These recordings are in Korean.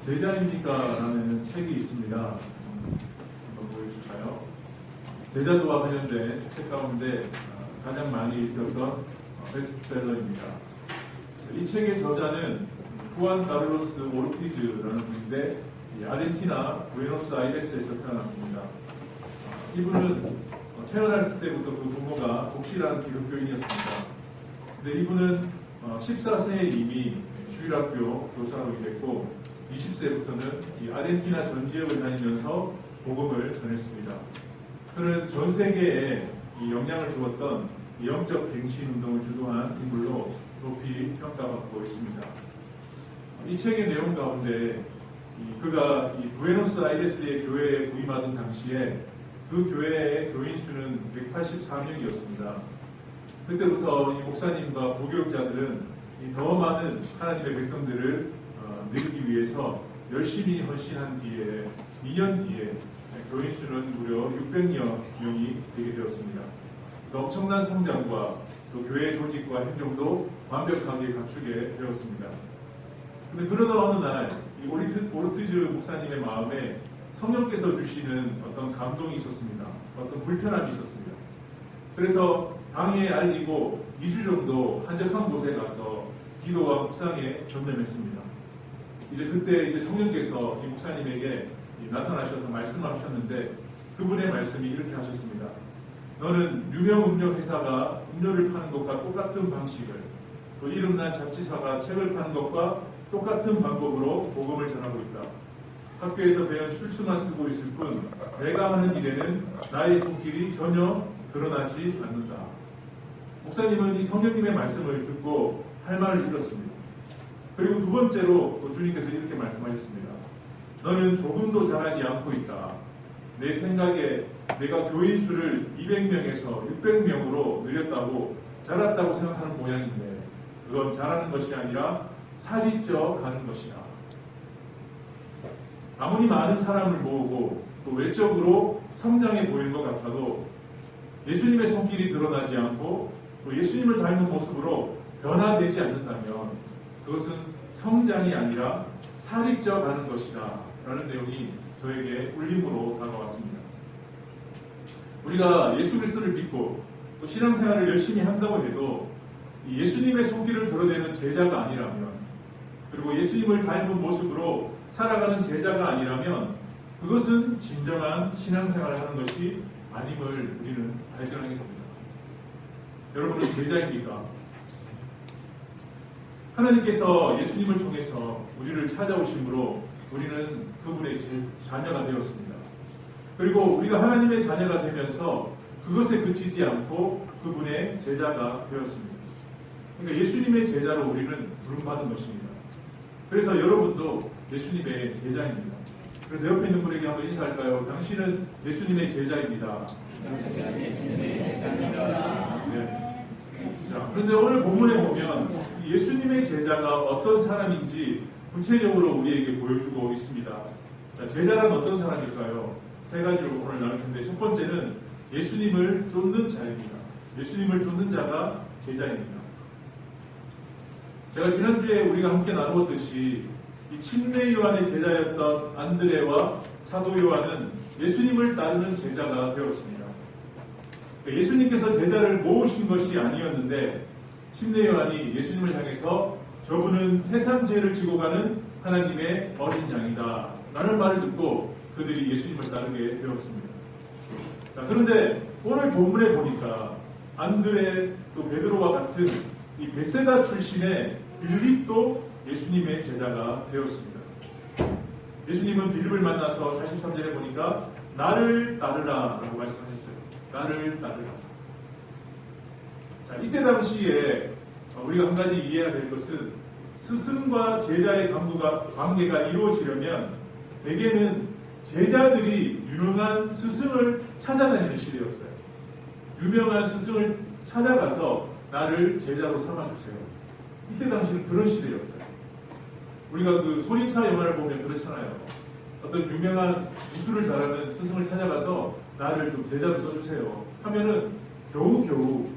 제자입니까? 라는 책이 있습니다. 한번 보여주실까요? 제자도와 관련된 책 가운데 가장 많이 읽혔던 베스트셀러입니다. 이 책의 저자는 후안 카를로스 오르티즈라는 분인데 아르헨티나 부에노스아이레스에서 태어났습니다. 이분은 태어났을 때부터 그 부모가 독실한 기독교인이었습니다. 근데 이분은 14세에 이미 주일학교 교사로 일했고 20세부터는 이 아르헨티나 전 지역을 다니면서 복음을 전했습니다. 그는 전 세계에 이 영향을 주었던 영적 갱신 운동을 주도한 인물로 높이 평가받고 있습니다. 이 책의 내용 가운데 그가 이 부에노스아이레스의 교회에 부임하던 당시에 그 교회의 교인 수는 184명이었습니다. 그때부터 이 목사님과 부교육자들은 더 많은 하나님의 백성들을 늘리기 위해서 열심히 헌신한 뒤에 2년 뒤에 교인 수는 무려 600여 명이 되게 되었습니다. 그 엄청난 성장과 또 교회 조직과 행정도 완벽하게 갖추게 되었습니다. 근데 그러다 어느 날 이 오르티즈 목사님의 마음에 성령께서 주시는 어떤 감동이 있었습니다. 어떤 불편함이 있었습니다. 그래서 방에 알리고 2주 정도 한적한 곳에 가서 기도와 묵상에 전념했습니다. 이제 그때 이제 성령께서 이 목사님에게 나타나셔서 말씀하셨는데 그분의 말씀이 이렇게 하셨습니다. 너는 유명 음료 회사가 음료를 파는 것과 똑같은 방식을, 또 이름난 잡지사가 책을 파는 것과 똑같은 방법으로 복음을 전하고 있다. 학교에서 배운 술수만 쓰고 있을 뿐 내가 하는 일에는 나의 손길이 전혀 드러나지 않는다. 목사님은 이 성령님의 말씀을 듣고 할 말을 잃었습니다. 그리고 두 번째로 또 주님께서 이렇게 말씀하셨습니다. 너는 조금도 잘하지 않고 있다. 내 생각에 내가 교인 수를 200명에서 600명으로 늘렸다고 잘했다고 생각하는 모양인데 그건 잘하는 것이 아니라 살이 쪄 가는 것이다. 아무리 많은 사람을 모으고 또 외적으로 성장해 보이는 것 같아도 예수님의 손길이 드러나지 않고 또 예수님을 닮은 모습으로 변화되지 않는다면 그것은 성장이 아니라 살이 쪄 가는 것이다 라는 내용이 저에게 울림으로 다가왔습니다. 우리가 예수 그리스도를 믿고 또 신앙생활을 열심히 한다고 해도 예수님의 손길을 드러내는 제자가 아니라면 그리고 예수님을 닮은 모습으로 살아가는 제자가 아니라면 그것은 진정한 신앙생활을 하는 것이 아님을 우리는 발견하게 됩니다. 여러분은 제자입니까? 하나님께서 예수님을 통해서 우리를 찾아오심으로 우리는 그분의 자녀가 되었습니다. 그리고 우리가 하나님의 자녀가 되면서 그것에 그치지 않고 그분의 제자가 되었습니다. 그러니까 예수님의 제자로 우리는 부름받은 것입니다. 그래서 여러분도 예수님의 제자입니다. 그래서 옆에 있는 분에게 한번 인사할까요? 당신은 예수님의 제자입니다. 네. 자, 그런데 오늘 본문에 보면 예수님의 제자가 어떤 사람인지 구체적으로 우리에게 보여주고 있습니다. 자, 제자란 어떤 사람일까요? 세 가지로 오늘 나눌 텐데 첫 번째는 예수님을 쫓는 자입니다. 예수님을 쫓는 자가 제자입니다. 제가 지난주에 우리가 함께 나누었듯이 이 침례 요한의 제자였던 안드레와 사도 요한은 예수님을 따르는 제자가 되었습니다. 예수님께서 제자를 모으신 것이 아니었는데 침례 요한이 예수님을 향해서 저분은 세상 죄를 지고 가는 하나님의 어린 양이다 라는 말을 듣고 그들이 예수님을 따르게 되었습니다. 자, 그런데 오늘 본문에 보니까 안드레 또 베드로와 같은 이 베세다 출신의 빌립도 예수님의 제자가 되었습니다. 예수님은 빌립을 만나서 43절에 보니까 나를 따르라 라고 말씀하셨어요. 나를 따르라. 자, 이때 당시에 우리가 한 가지 이해해야 될 것은 스승과 제자의 관계가 이루어지려면 대개는 제자들이 유명한 스승을 찾아다니는 시대였어요. 유명한 스승을 찾아가서 나를 제자로 삼아주세요. 이때 당시는 그런 시대였어요. 우리가 그 소림사 영화를 보면 그렇잖아요. 어떤 유명한 무술을 잘하는 스승을 찾아가서 나를 좀 제자로 써주세요 하면은 겨우겨우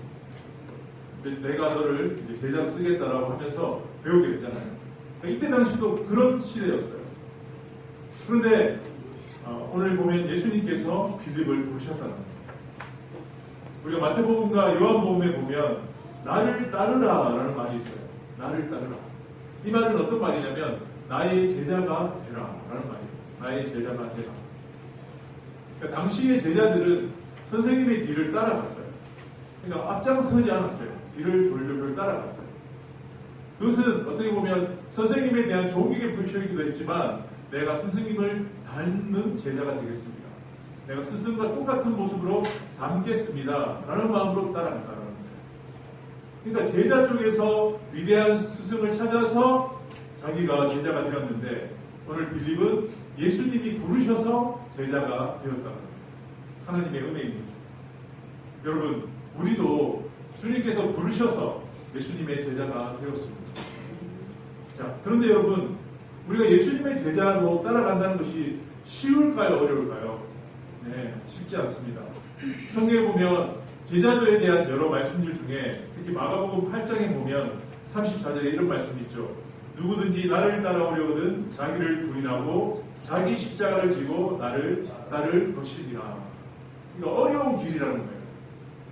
내가 너를 제자로 쓰겠다라고 하면서 배우게 되잖아요. 이때 당시도 그런 시대였어요. 그런데 오늘 보면 예수님께서 빌립을 부르셨다는 겁니다. 우리가 마태복음과 요한복음에 보면 나를 따르라 라는 말이 있어요. 나를 따르라. 이 말은 어떤 말이냐면 나의 제자가 되라 라는 말이에요. 나의 제자가 되라. 그러니까 당시의 제자들은 선생님의 뒤를 따라갔어요. 그러니까 앞장서지 않았어요. 뒤를 졸졸 따라갔어요. 그것은 어떻게 보면 선생님에 대한 존경의 표시이기도 했지만 내가 스승님을 닮는 제자가 되겠습니다. 내가 스승과 똑같은 모습으로 닮겠습니다. 라는 마음으로 따라간다는 겁니다. 그러니까 제자 쪽에서 위대한 스승을 찾아서 자기가 제자가 되었는데 오늘 빌립은 예수님이 부르셔서 제자가 되었다는 겁니다. 하나님의 은혜입니다. 여러분, 우리도 주님께서 부르셔서 예수님의 제자가 되었습니다. 자, 그런데 여러분, 우리가 예수님의 제자로 따라간다는 것이 쉬울까요? 어려울까요? 네, 쉽지 않습니다. 성경에 보면 제자도에 대한 여러 말씀들 중에 특히 마가복음 8장에 보면 34절에 이런 말씀이 있죠. 누구든지 나를 따라오려거든 자기를 부인하고 자기 십자가를 지고 나를 따를 것이니라. 그러니까 어려운 길이라는 거예요.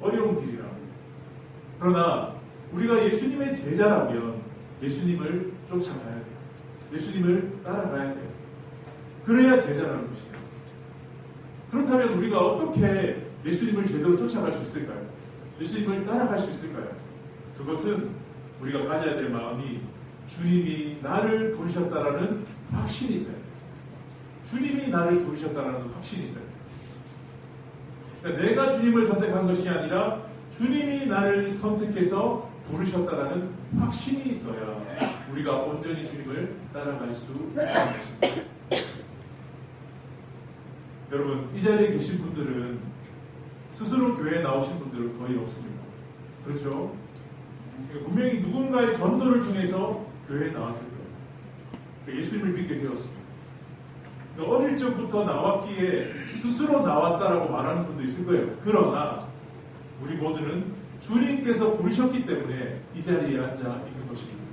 어려운 길이라. 그러나 우리가 예수님의 제자라면 예수님을 쫓아가야 돼요. 예수님을 따라가야 돼요. 그래야 제자라는 것입니다. 그렇다면 우리가 어떻게 예수님을 제대로 쫓아갈 수 있을까요? 예수님을 따라갈 수 있을까요? 그것은 우리가 가져야 될 마음이 주님이 나를 부르셨다라는 확신이 있어요. 주님이 나를 부르셨다라는 확신이 있어요. 그러니까 내가 주님을 선택한 것이 아니라 주님이 나를 선택해서 부르셨다라는 확신이 있어야 우리가 온전히 주님을 따라갈 수 있는 것입니다. 여러분, 이 자리에 계신 분들은 스스로 교회에 나오신 분들은 거의 없습니다. 그렇죠? 분명히 누군가의 전도를 통해서 교회에 나왔을 거예요. 예수님을 믿게 되었습니다. 어릴 적부터 나왔기에 스스로 나왔다라고 말하는 분도 있을 거예요. 그러나 우리 모두는 주님께서 부르셨기 때문에 이 자리에 앉아 있는 것입니다.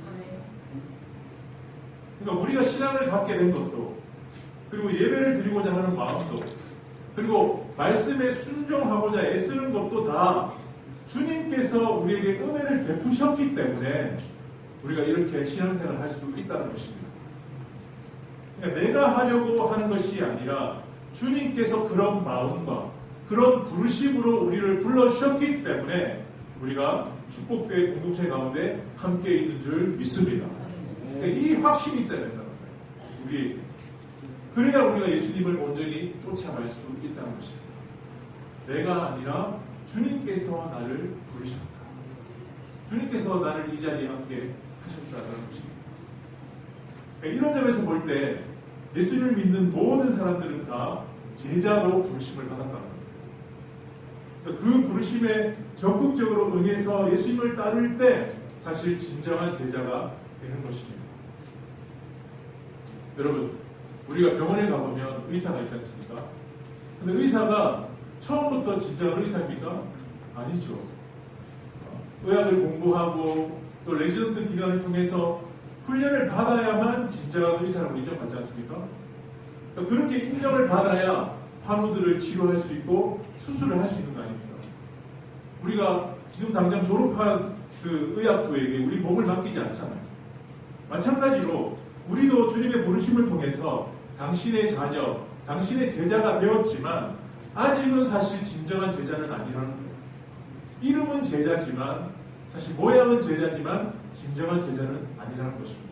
그러니까 우리가 신앙을 갖게 된 것도, 그리고 예배를 드리고자 하는 마음도, 그리고 말씀에 순종하고자 애쓰는 것도 다 주님께서 우리에게 은혜를 베푸셨기 때문에 우리가 이렇게 신앙생활을 할 수 있다는 것입니다. 그러니까 내가 하려고 하는 것이 아니라 주님께서 그런 마음과 그런 부르심으로 우리를 불러주셨기 때문에 우리가 축복교회 공동체 가운데 함께 있는 줄 믿습니다. 그러니까 이 확신이 있어야 된다는 거예요. 우리 그래야 우리가 예수님을 온전히 쫓아갈 수 있다는 것입니다. 내가 아니라 주님께서 나를 부르셨다. 주님께서 나를 이 자리에 함께 하셨다는 것입니다. 이런 점에서 볼 때 예수님을 믿는 모든 사람들은 다 제자로 부르심을 받았다는 겁니다. 그 부르심에 적극적으로 응해서 예수님을 따를 때 사실 진정한 제자가 되는 것입니다. 여러분, 우리가 병원에 가보면 의사가 있지 않습니까? 근데 의사가 처음부터 진정한 의사입니까? 아니죠. 의학을 공부하고 또 레지던트 기간을 통해서 훈련을 받아야만 진정한 의사라고 인정받지 않습니까? 그러니까 그렇게 인정을 받아야 환우들을 치료할 수 있고 수술을 할 수 있는 거 아닙니까? 우리가 지금 당장 졸업한 그 의학부에게 우리 몸을 맡기지 않잖아요. 마찬가지로 우리도 주님의 부르심을 통해서 당신의 자녀, 당신의 제자가 되었지만 아직은 사실 진정한 제자는 아니라는 거예요. 이름은 제자지만 사실 모양은 제자지만 진정한 제자는 아니라는 것입니다.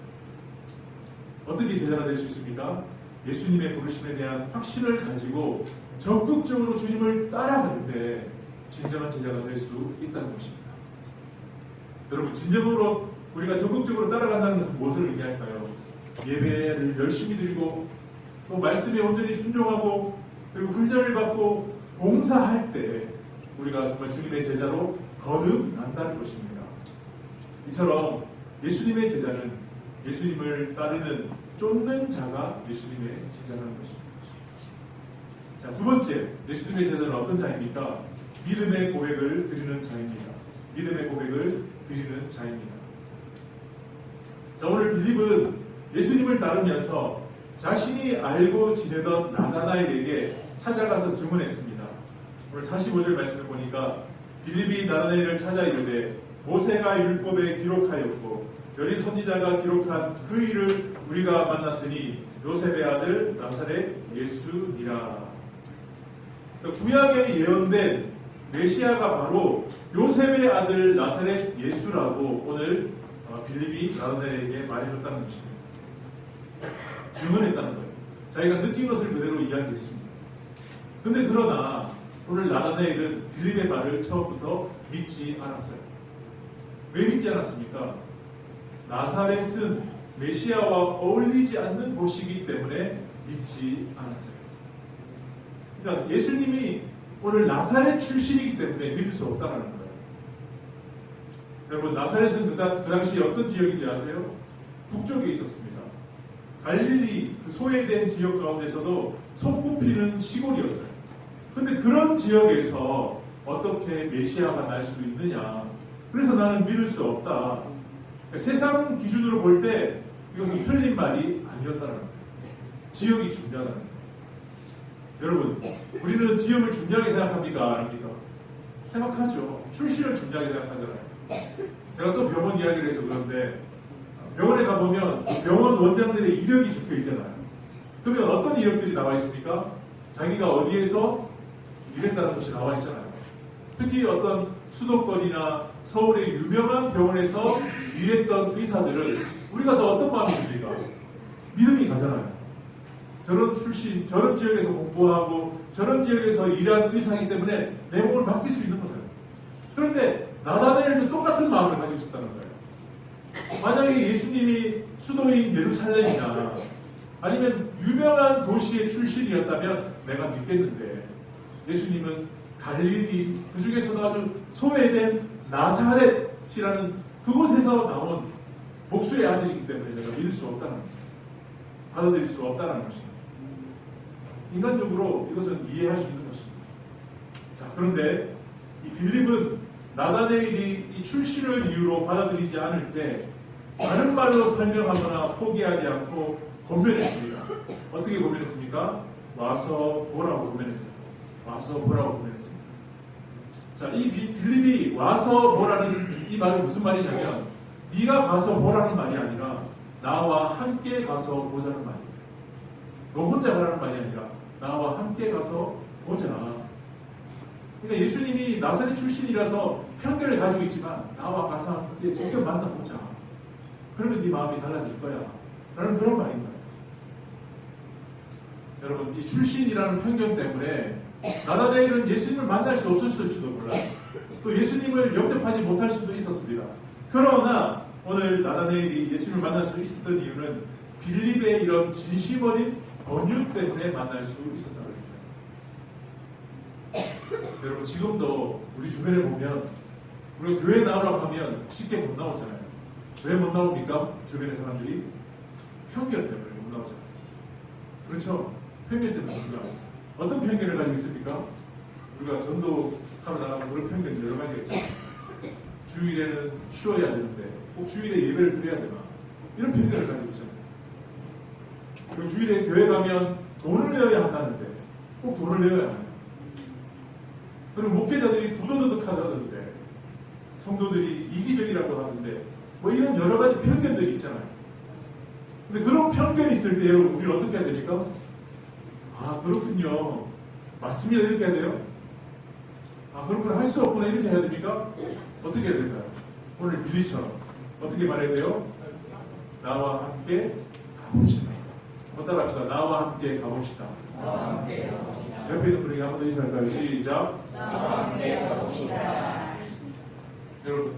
어떻게 제자가 될 수 있습니까? 예수님의 부르심에 대한 확신을 가지고 적극적으로 주님을 따라갈 때 진정한 제자가 될 수 있다는 것입니다. 여러분, 진정으로 우리가 적극적으로 따라간다는 것은 무엇을 의미할까요? 예배를 열심히 드리고 또 말씀에 온전히 순종하고 그리고 훈련을 받고 봉사할 때 우리가 정말 주님의 제자로 거듭난다는 것입니다. 이처럼 예수님의 제자는 예수님을 따르는 쫓는 자가 예수님의 제자라는 것입니다. 자, 두 번째, 예수님의 제자는 어떤 자입니까? 믿음의 고백을 드리는 자입니다. 믿음의 고백을 드리는 자입니다. 자, 오늘 빌립은 예수님을 따르면서 자신이 알고 지내던 나다나엘에게 찾아가서 증언했습니다. 오늘 45절 말씀을 보니까 빌립이 나다나엘을 찾아 이르되 모세가 율법에 기록하였고 여리 선지자가 기록한 그 일을 우리가 만났으니 요셉의 아들 나사렛 예수니라. 구약에 예언된 메시아가 바로 요셉의 아들 나사렛 예수라고 오늘 빌립이 나다나엘에게 말해줬다는 것입니다. 증언했다는 거예요. 자기가 느낀 것을 그대로 이야기했습니다. 근데 그러나 오늘 나다나엘은 빌립의 말을 처음부터 믿지 않았어요. 왜 믿지 않았습니까? 나사렛은 메시아와 어울리지 않는 곳이기 때문에 믿지 않았어요. 그러니까 예수님이 오늘 나사렛 출신이기 때문에 믿을 수 없다는 거예요. 여러분, 나사렛은 그 당시에 어떤 지역인지 아세요? 북쪽에 있었습니다. 갈릴리 그 소외된 지역 가운데서도 손꼽히는 시골이었어요. 근데 그런 지역에서 어떻게 메시아가 날 수 있느냐? 그래서 나는 믿을 수 없다. 그러니까 세상 기준으로 볼 때 이것은 틀린 말이 아니었다는 거예요. 지역이 중요하다는 거예요. 여러분, 우리는 지역을 중요하게 생각합니까? 안 합니까? 생각하죠. 출신을 중요하게 생각하잖아요. 제가 또 병원 이야기를 해서 그런데 병원에 가보면 병원 원장들의 이력이 적혀 있잖아요. 그러면 어떤 이력들이 나와 있습니까? 자기가 어디에서 일했다는 것이 나와 있잖아요. 특히 어떤 수도권이나 서울의 유명한 병원에서 일했던 의사들은 우리가 더 어떤 마음이 듭니까? 믿음이 가잖아요. 저런 출신, 저런 지역에서 공부하고 저런 지역에서 일한 의사이기 때문에 내 몸을 맡길 수 있는 거예요. 그런데 나다나엘도 똑같은 마음을 가지고 있었다는 거예요. 만약에 예수님이 수도인 예루살렘이나 아니면 유명한 도시의 출신이었다면 내가 믿겠는데 예수님은 갈릴리 그 중에서도 아주 소외된 나사렛이라는 그곳에서 나온 목수의 아들이기 때문에 내가 믿을 수 없다는 거예요. 받아들일 수 없다는 것입니다. 인간적으로 이것은 이해할 수 있는 것입니다. 자, 그런데 이 빌립은 나다나엘이 이 출신을 이유로 받아들이지 않을 때 다른 말로 설명하거나 포기하지 않고 권면했습니다. 어떻게 권면했습니까? 와서 보라고 권면했어요. 와서 보라고 권면했습니다. 자, 이 빌립이 와서 보라는 이 말은 무슨 말이냐면 네가 가서 보라는 말이 아니라 나와 함께 가서 보자는 말이에요. 너 혼자 가라는 말이 아니라 나와 함께 가서 보자. 그러니까 예수님이 나사렛 출신이라서 편견을 가지고 있지만 나와 가서 함께 직접 만나보자. 그러면 네 마음이 달라질 거야. 라는 그런 말인 거예요. 여러분, 이 출신이라는 편견 때문에 나다나엘은 예수님을 만날 수 없었을지도 몰라요. 또 예수님을 영접하지 못할 수도 있었습니다. 그러나 오늘 나다나엘이 예수님을 만날 수 있었던 이유는 빌립의 이런 진심 어린 권유 때문에 만날 수 있었다는 거예요. 여러분, 지금도 우리 주변에 보면 우리가 교회 나오라고 하면 쉽게 못 나오잖아요. 왜 못 나옵니까? 주변의 사람들이 편견 때문에 못 나오잖아요. 그렇죠? 편견 때문에 못 나와요. 어떤 편견을 가지고 있습니까? 우리가 전도하러 나가면 그런 편견이 여러 가지가 있잖아요. 주일에는 쉬어야 되는데 꼭 주일에 예배를 드려야 되나? 이런 편견을 가지고 있잖아요. 그리고 주일에 교회 가면 돈을 내어야 한다는데 꼭 돈을 내어야 하나요? 그리고 목회자들이 부도덕하다던데 성도들이 이기적이라고 하는데 뭐 이런 여러 가지 편견들이 있잖아요. 근데 그런 편견이 있을 때 여러분 우리는 어떻게 해야 됩니까? 아, 그렇군요. 맞습니다. 이렇게 해야 돼요? 아, 그렇구나. 할 수 없구나. 이렇게 해야 됩니까? 어떻게 해야 될까요? 오늘 빌립처럼 어떻게 말해야 돼요? 나와 함께 가봅시다. 따라 합시다. 나와 함께 가봅시다. 나와 함께 가봅시다. 옆에 있는 분에게 한 번 더 인사할까요? 시작. 나와 함께 가봅시다. 여러분,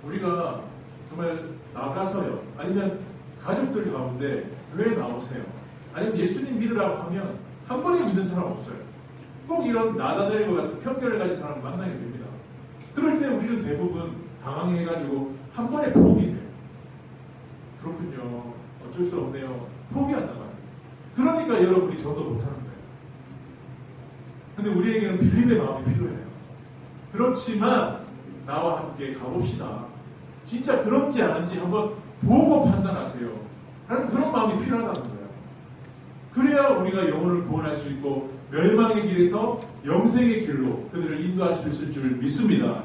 우리가 정말 나가서요. 아니면 가족들 가운데 교회 나오세요. 아니면 예수님 믿으라고 하면 한 번에 믿는 사람 없어요. 꼭 이런 나다나엘과 같은 편견을 가진 사람을 만나게 됩니다. 그럴 때 우리는 대부분 당황해가지고 한 번에 포기해요. 그렇군요. 어쩔 수 없네요. 포기한단 말이에요. 그러니까 여러분이 전도 못하는 거예요. 근데 우리에게는 빌립의 마음이 필요해요. 그렇지만 나와 함께 가봅시다. 진짜 그런지 아닌지 한번 보고 판단하세요. 라는 그런 마음이 필요하다는 거예요. 그래야 우리가 영혼을 구원할 수 있고 멸망의 길에서 영생의 길로 그들을 인도할 수 있을 줄 믿습니다.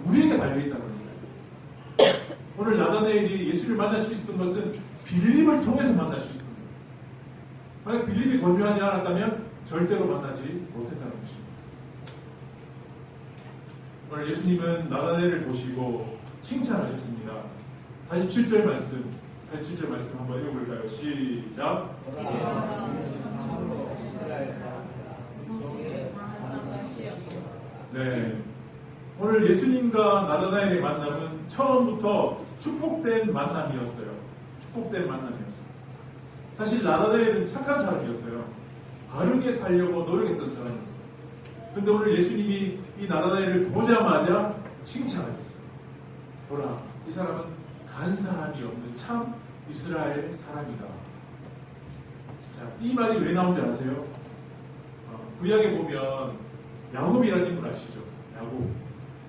우리에게 달려있다는 거예요. 오늘 나다나엘이 예수를 만날 수 있었던 것은 빌립을 통해서 만날 수 있었던 거예요. 만약 빌립이 권유하지 않았다면 절대로 만나지 못했다는 것입니다. 오늘 예수님은 나다나엘을 보시고 칭찬하셨습니다. 47절 말씀 한번 읽어볼까요? 시작. 네. 오늘 예수님과 나다나엘의 만남은 처음부터 축복된 만남이었어요. 축복된 만남이었어요. 사실 나다나엘은 착한 사람이었어요. 바르게 살려고 노력했던 사람이었어요. 그런데 오늘 예수님이 이 나다나엘을 보자마자 칭찬하셨어요. 보라, 이 사람은 간사함이 없는 참 이스라엘 사람이다. 자, 이 말이 왜 나온지 아세요? 구약에 보면 야곱이라는 인물 아시죠?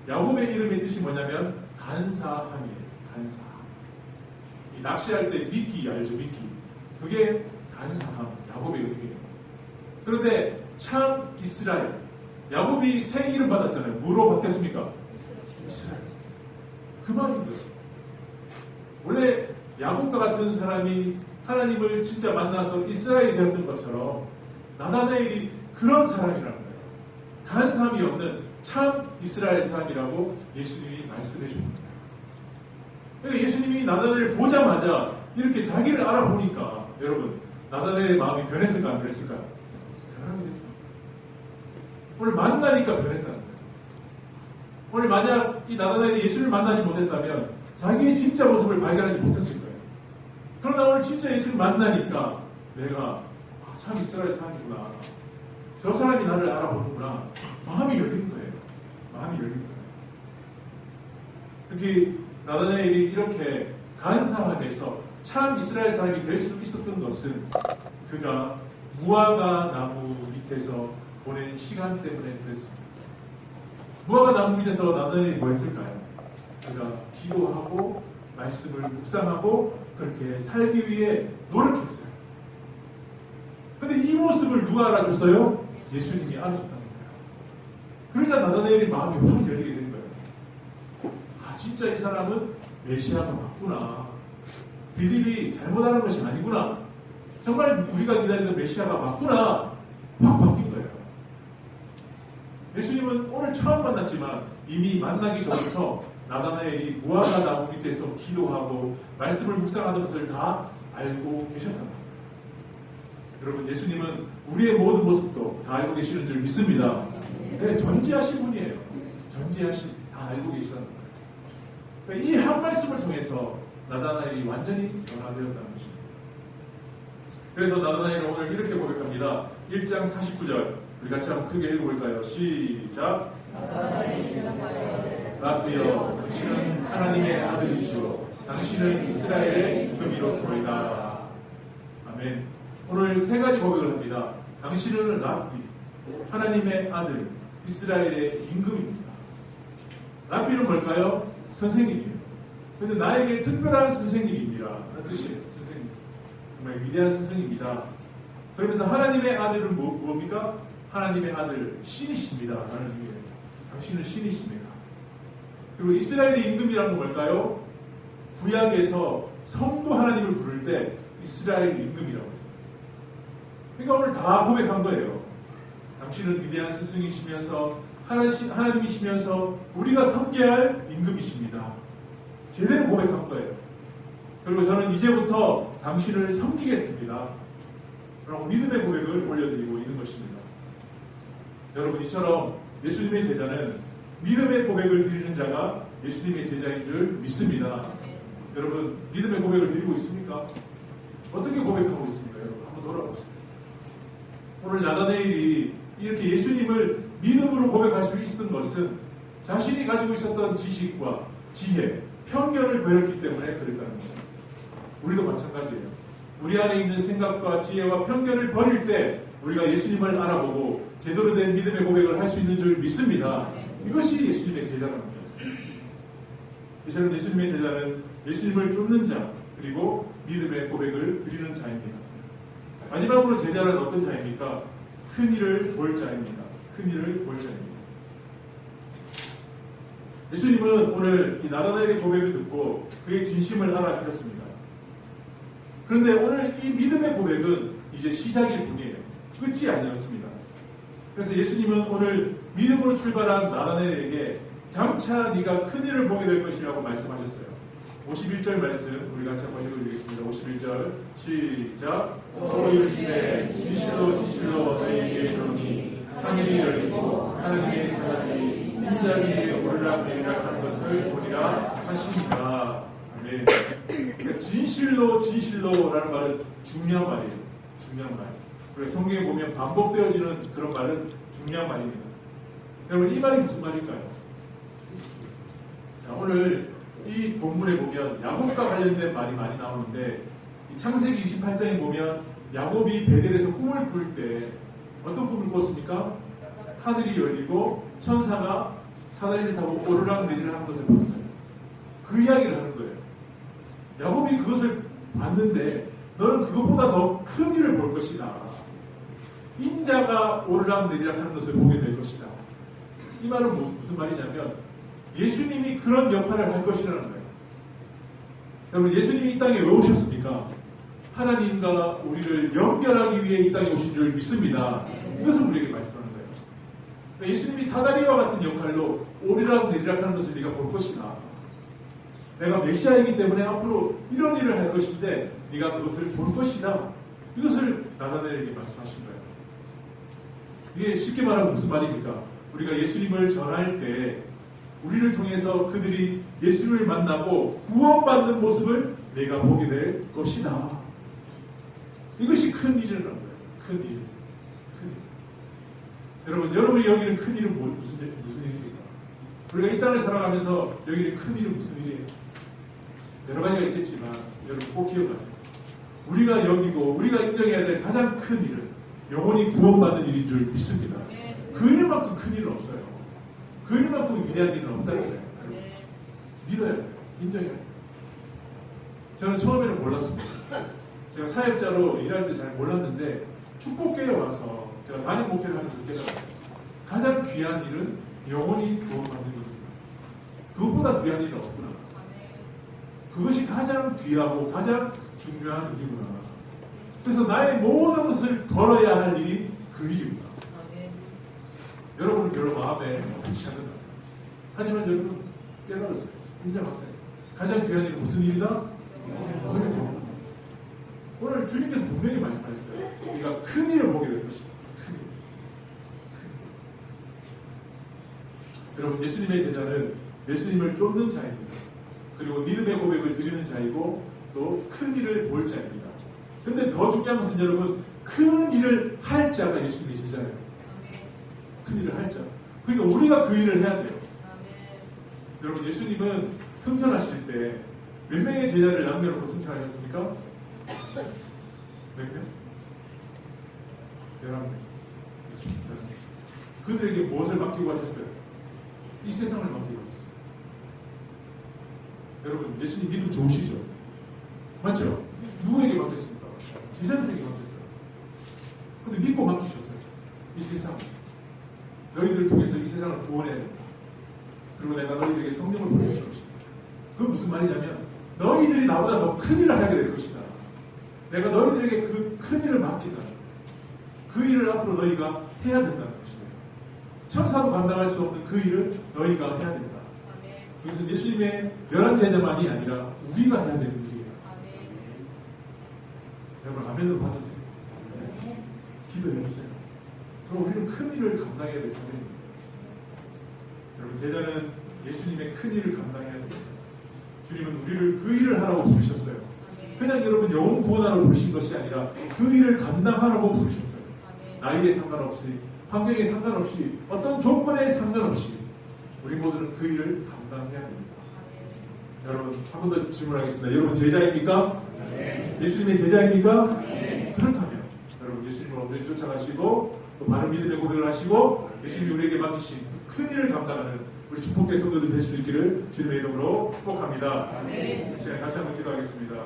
야곱의 이름의 뜻이 뭐냐면 간사함이에요. 간사함. 이 낚시할 때 미끼 알죠? 미끼. 그게 간사함. 야곱의 이름이에요. 그런데 참 이스라엘. 야곱이 새 이름 받았잖아요. 뭐로 바뀌었습니까? 이스라엘. 그 말입니다. 원래 야곱과 같은 사람이 하나님을 진짜 만나서 이스라엘이 되었던 것처럼 나다나엘이 그런 사람이라는 거예요. 간사함이 없는 참 이스라엘 사람이라고 예수님이 말씀해 줍니다. 그러니까 예수님이 나다나엘을 보자마자 이렇게 자기를 알아보니까 여러분 나다나엘의 마음이 변했을까 안 변했을까요? 사람이 됐다. 오늘 만나니까 변했다는 거예요. 오늘 만약 이 나다나엘이 예수를 만나지 못했다면 자기의 진짜 모습을 발견하지 못했을 거예요. 그러나 오늘 진짜 예수를 만나니까 내가 참 이스라엘 사람이구나. 저 사람이 나를 알아보는구나. 마음이 열린 거예요. 마음이 열린 거예요. 특히 나다나엘이 이렇게 간사함에서 참 이스라엘 사람이 될 수 있었던 것은 그가 무화과 나무 밑에서 보낸 시간 때문에 그랬습니다. 무화과 나무 밑에서 나다나엘이 뭐 했을까요? 그가 기도하고 말씀을 묵상하고 그렇게 살기 위해 노력했어요. 근데 이 모습을 누가 알아줬어요? 예수님이 알아줬다는 거예요. 그러자 나다나엘이 마음이 확 열리게 된 거예요. 아, 진짜 이 사람은 메시아가 맞구나. 빌립이 잘못하는 것이 아니구나. 정말 우리가 기다리던 메시아가 맞구나. 확 바뀐 거예요. 예수님은 오늘 처음 만났지만 이미 만나기 전부터 나다나엘이 무화과 나무 밑에서 기도하고 말씀을 묵상하는 것을 다 알고 계셨단 말이에요. 여러분, 예수님은 우리의 모든 모습도 다 알고 계시는 줄 믿습니다. 네, 전지하신 분이에요. 전지하신, 다 알고 계시다는 거예요. 그러니까 이 한 말씀을 통해서 나다나엘이 완전히 변화되었다는 것입니다. 그래서 나다나엘은 오늘 이렇게 고백합니다. 1장 49절 우리 같이 한번 크게 읽어볼까요? 시작. 라비여, 당신은 하나님의 아들이시오. 당신은 이스라엘의 임금이로소이다. 아멘. 오늘 세 가지 고백을 합니다. 당신은 라비, 하나님의 아들, 이스라엘의 임금입니다. 라비는 뭘까요? 선생님이에요. 그런데 나에게 특별한 선생님입니다. 라는 뜻이에요. 선생님. 정말 위대한 선생님입니다. 그러면서 하나님의 아들은 무엇입니까? 하나님의 아들, 신이십니다. 라는 의미예요. 당신은 신이십니다. 그리고 이스라엘의 임금이라는 건 뭘까요? 구약에서 성부 하나님을 부를 때 이스라엘 임금이라고 했어요. 그러니까 오늘 다 고백한 거예요. 당신은 위대한 스승이시면서 하나님이시면서 우리가 섬겨야 할 임금이십니다. 제대로 고백한 거예요. 그리고 저는 이제부터 당신을 섬기겠습니다. 그럼 믿음의 고백을 올려드리고 있는 것입니다. 여러분, 이처럼 예수님의 제자는 믿음의 고백을 드리는 자가 예수님의 제자인 줄 믿습니다. 여러분, 믿음의 고백을 드리고 있습니까? 어떻게 고백하고 있습니까? 여러분, 한번 돌아보세요. 오늘 나다나엘이 이렇게 예수님을 믿음으로 고백할 수 있었던 것은 자신이 가지고 있었던 지식과 지혜, 편견을 버렸기 때문에 그랬다는 거예요. 우리도 마찬가지예요. 우리 안에 있는 생각과 지혜와 편견을 버릴 때 우리가 예수님을 알아보고 제대로 된 믿음의 고백을 할 수 있는 줄 믿습니다. 이것이 예수님의 제자랍니다. 이처럼 예수님의 제자는 예수님을 쫓는 자, 그리고 믿음의 고백을 드리는 자입니다. 마지막으로 제자는 어떤 자입니까? 큰 일을 볼 자입니다. 큰 일을 볼 자입니다. 예수님은 오늘 이 나다나엘의 고백을 듣고 그의 진심을 알아주셨습니다. 그런데 오늘 이 믿음의 고백은 이제 시작일 뿐이에요. 끝이 아니었습니다. 그래서 예수님은 오늘 믿음으로 출발한 나다나엘에게 장차 네가 큰 일을 보게 될 것이라고 말씀하셨어요. 51절 말씀 우리 같이 한번 읽어드리겠습니다. 51절 시작. 또 이르시되 진실로 진실로 너희에게 이르노니 하늘이 열리고 하느님의 사자들이 인자기에 오르락내리락 하는 것을 보리라 하십니다. 아멘. 그러니까 진실로라는 말은 중요한 말이에요. 중요한 말. 그래서 성경에 보면 반복되어지는 그런 말은 중요한 말입니다. 여러분 이 말이 무슨 말일까요? 자, 오늘 이 본문에 보면 야곱과 관련된 말이 많이 나오는데 이 창세기 28장에 보면 야곱이 베델에서 꿈을 꿀 때 어떤 꿈을 꿨습니까? 하늘이 열리고 천사가 사다리를 타고 오르락내리락 하는 것을 봤어요. 그 이야기를 하는 거예요. 야곱이 그것을 봤는데 너는 그것보다 더 큰 일을 볼 것이다. 인자가 오르락내리락 하는 것을 보게 될 것이다. 이 말은 무슨 말이냐면 예수님이 그런 역할을 할 것이라는 거예요. 여러분 예수님이 이 땅에 왜 오셨습니까? 하나님과 우리를 연결하기 위해 이 땅에 오신 줄 믿습니다. 이것을 우리에게 말씀하는 거예요. 예수님이 사다리와 같은 역할로 오르락내리락 하는 것을 네가 볼 것이다. 내가 메시아이기 때문에 앞으로 이런 일을 할 것인데 네가 그것을 볼 것이다. 이것을 나다나엘에게 말씀하신 거예요. 이게 쉽게 말하면 무슨 말입니까? 우리가 예수님을 전할 때 우리를 통해서 그들이 예수님을 만나고 구원받는 모습을 내가 보게 될 것이다. 이것이 큰 일이라는 거예요. 큰 일. 큰 일. 여러분, 여러분이 여기는 큰 일은 무슨 일입니까? 우리가 이 땅을 살아가면서 여기는 큰 일은 무슨 일이에요? 여러 가지가 있겠지만 여러분 꼭 기억하세요. 우리가 여기고 우리가 인정해야 될 가장 큰 일은 영혼이 구원받는 일인 줄 믿습니다. 그 일만큼 큰 일은 없어요. 그 일만큼 위대한 일은 없다는 거예요. 믿어야 돼요. 인정해야 돼요. 저는 처음에는 몰랐습니다. 제가 사역자로 일할 때 잘 몰랐는데 축복교회에 와서 제가 단임 목회를 하면서 깨달았어요. 가장 귀한 일은 영혼이 구원받는 일입니다. 그것보다 귀한 일은 없구나. 그것이 가장 귀하고 가장 중요한 일이구나. 그래서 나의 모든 것을 걸어야 할 일이 그 일입니다. 여러분은 별로 마음에 그렇지 않는다. 하지만 여러분 깨달았어요. 인정하세요. 가장 귀한 일은 무슨 일이다? 오늘 주님께서 분명히 말씀하셨어요. 네가 큰 일을 보게 될 것이다. 큰 일. 여러분 예수님의 제자는 예수님을 쫓는 자입니다. 그리고 믿음의 고백을 드리는 자이고 또 큰 일을 볼 자입니다. 그런데 더 중요한 것은 여러분 큰 일을 할 자가 예수님의 제자예요. 큰 일을 할 자. 그러니까 우리가 그 일을 해야 돼요. 여러분 예수님은 승천하실 때 몇 명의 제자를 남겨놓고 승천하셨습니까? 몇 명? 11명. 그들에게 무엇을 맡기고 하셨어요? 이 세상을 맡기고 하셨어요. 여러분 예수님 믿음 좋으시죠? 맞죠? 누구에게 맡겼습니까? 제자들에게 맡겼어요. 근데 믿고 맡기셨어요. 이 세상 너희들을 통해서 이 세상을 구원해야 된다. 그리고 내가 너희들에게 성령을 보내줄 것이다. 그건 무슨 말이냐면 너희들이 나보다 더 큰 일을 하게 될 것이다. 내가 너희들에게 그 큰 일을 맡긴다. 그 일을 앞으로 너희가 해야 된다는 것이에요. 천사도 감당할 수 없는 그 일을 너희가 해야 된다. 그래서 예수님의 11제자만이 아니라 우리가 해야 되는 일이에요. 여러분 아멘으로 받으세요. 기도해주세요. 그럼 우리는 큰 일을 감당해야 될 자들입니다. 여러분 제자는 예수님의 큰 일을 감당해야 됩니다. 주님은 우리를 그 일을 하라고 부르셨어요. 그냥 여러분 영혼 구원하라고 부르신 것이 아니라 그 일을 감당하라고 부르셨어요. 나이에 상관없이 환경에 상관없이 어떤 조건에 상관없이 우리 모두는 그 일을 감당해야 됩니다. 여러분 한 번 더 질문하겠습니다. 여러분 제자입니까? 네. 예수님의 제자입니까? 네. 그렇다면 여러분 예수님을 온전히 쫓아가시고 또 바른 믿음의 고백을 하시고 예수님이 우리에게 맡기신 큰 일을 감당하는 우리 축복의 성도들 될 수 있기를 주님의 이름으로 축복합니다. 네. 시간 같이 한번 기도하겠습니다.